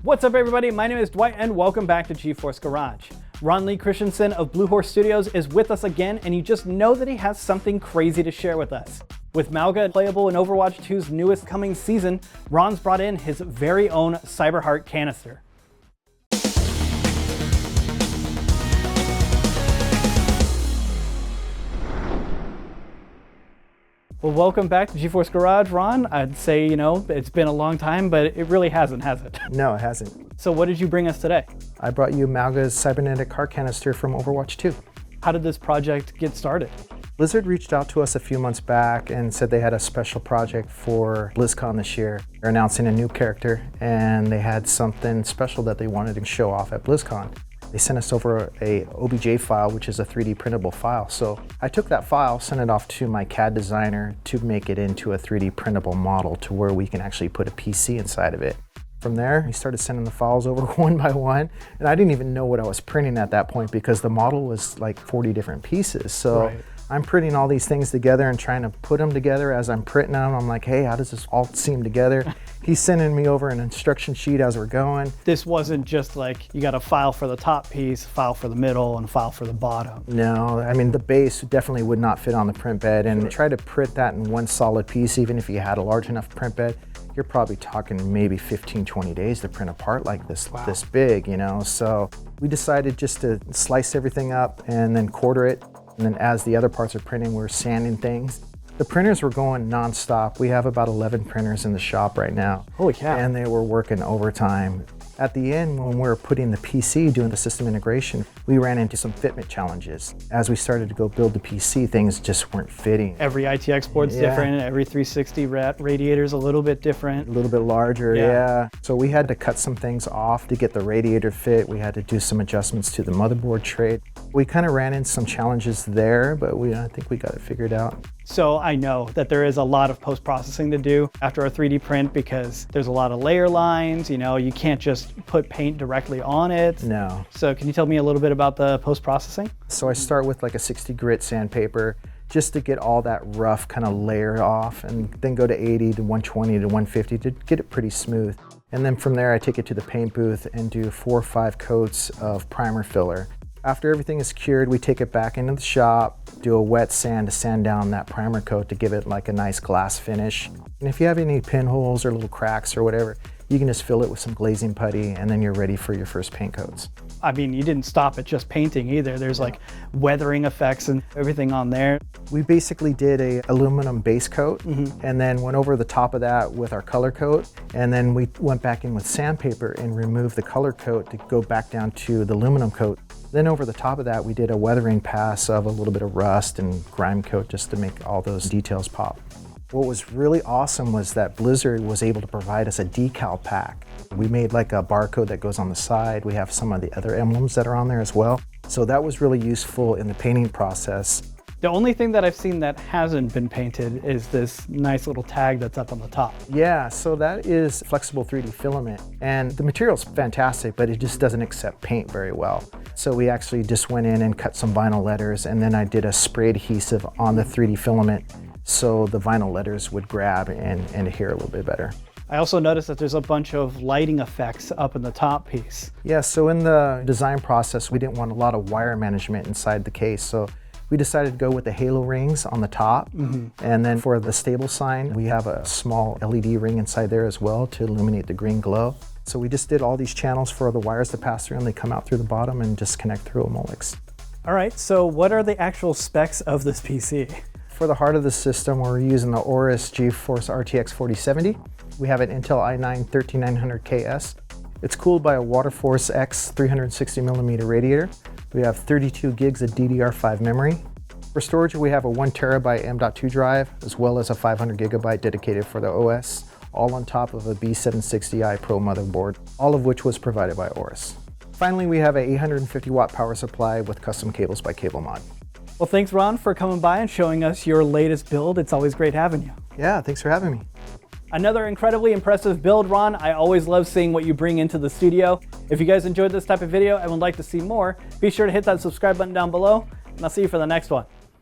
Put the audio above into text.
What's up everybody, my name is Dwight and welcome back to GeForce Garage. Ron Lee Christianson of Blue Horse Studios is with us again, and you just know that he has something crazy to share with us. With Mauga playable in Overwatch 2's newest coming season, Ron's brought in his very own CyberHeart canister. Well, welcome back to GeForce Garage, Ron. I'd say, it's been a long time, but it really hasn't, has it? No, it hasn't. So what did you bring us today? I brought you Mauga's cybernetic heart canister from Overwatch 2. How did this project get started? Blizzard reached out to us a few months back and said they had a special project for BlizzCon this year. They're announcing a new character, and they had something special that they wanted to show off at BlizzCon. They sent us over a OBJ file, which is a 3D printable file. So I took that file, sent it off to my CAD designer to make it into a 3D printable model to where we can actually put a PC inside of it. From there, he started sending the files over one by one, and I didn't even know what I was printing at that point because the model was like 40 different pieces. So right. I'm printing all these things together and trying to put them together as I'm printing them. I'm like, hey, how does this all seam together? He's sending me over an instruction sheet as we're going. This wasn't just like you got a file for the top piece, file for the middle, and a file for the bottom. No, I mean, the base definitely would not fit on the print bed, and try to print that in one solid piece, even if you had a large enough print bed, you're probably talking maybe 15, 20 days to print a part like this, Wow. this big, So we decided just to slice everything up and then quarter it. And then as the other parts are printing, we're sanding things. The printers were going nonstop. We have about 11 printers in the shop right now. Holy cow. And they were working overtime. At the end, when we were putting the PC, doing the system integration, we ran into some fitment challenges. As we started to go build the PC, things just weren't fitting. Every ITX board's different, every 360 radiator's a little bit different. A little bit larger, yeah. So we had to cut some things off to get the radiator fit. We had to do some adjustments to the motherboard tray. We kind of ran into some challenges there, but I think we got it figured out. So I know that there is a lot of post-processing to do after a 3D print because there's a lot of layer lines, you can't just put paint directly on it. No. So can you tell me a little bit about the post-processing? So I start with like a 60 grit sandpaper just to get all that rough kind of layer off, and then go to 80 to 120 to 150 to get it pretty smooth. And then from there I take it to the paint booth and do 4 or 5 coats of primer filler. After everything is cured, we take it back into the shop, do a wet sand to sand down that primer coat to give it like a nice glass finish. And if you have any pinholes or little cracks or whatever, you can just fill it with some glazing putty, and then you're ready for your first paint coats. I mean, you didn't stop at just painting either. There's like weathering effects and everything on there. We basically did a aluminum base coat and then went over the top of that with our color coat. And then we went back in with sandpaper and removed the color coat to go back down to the aluminum coat. Then over the top of that, we did a weathering pass of a little bit of rust and grime coat just to make all those details pop. What was really awesome was that Blizzard was able to provide us a decal pack. We made like a barcode that goes on the side. We have some of the other emblems that are on there as well. So that was really useful in the painting process. The only thing that I've seen that hasn't been painted is this nice little tag that's up on the top. Yeah, so that is flexible 3D filament. And the material's fantastic, but it just doesn't accept paint very well. So we actually just went in and cut some vinyl letters, and then I did a spray adhesive on the 3D filament so the vinyl letters would grab and adhere a little bit better. I also noticed that there's a bunch of lighting effects up in the top piece. Yeah, so in the design process, we didn't want a lot of wire management inside the case. So we decided to go with the halo rings on the top. And then for the stable sign, we have a small LED ring inside there as well to illuminate the green glow. So we just did all these channels for the wires to pass through, and they come out through the bottom and just connect through a Molex. All right, so what are the actual specs of this PC? For the heart of the system, we're using the AORUS GeForce RTX 4070. We have an Intel i9 13900KS. It's cooled by a Waterforce X 360mm radiator. We have 32 gigs of DDR5 memory. For storage, we have a 1 terabyte M.2 drive, as well as a 500 gigabyte dedicated for the OS, all on top of a B760i Pro motherboard, all of which was provided by AORUS. Finally, we have a 850 watt power supply with custom cables by Cablemod. Well, thanks, Ron, for coming by and showing us your latest build. It's always great having you. Yeah, thanks for having me. Another incredibly impressive build, Ron. I always love seeing what you bring into the studio. If you guys enjoyed this type of video and would like to see more, be sure to hit that subscribe button down below, and I'll see you for the next one.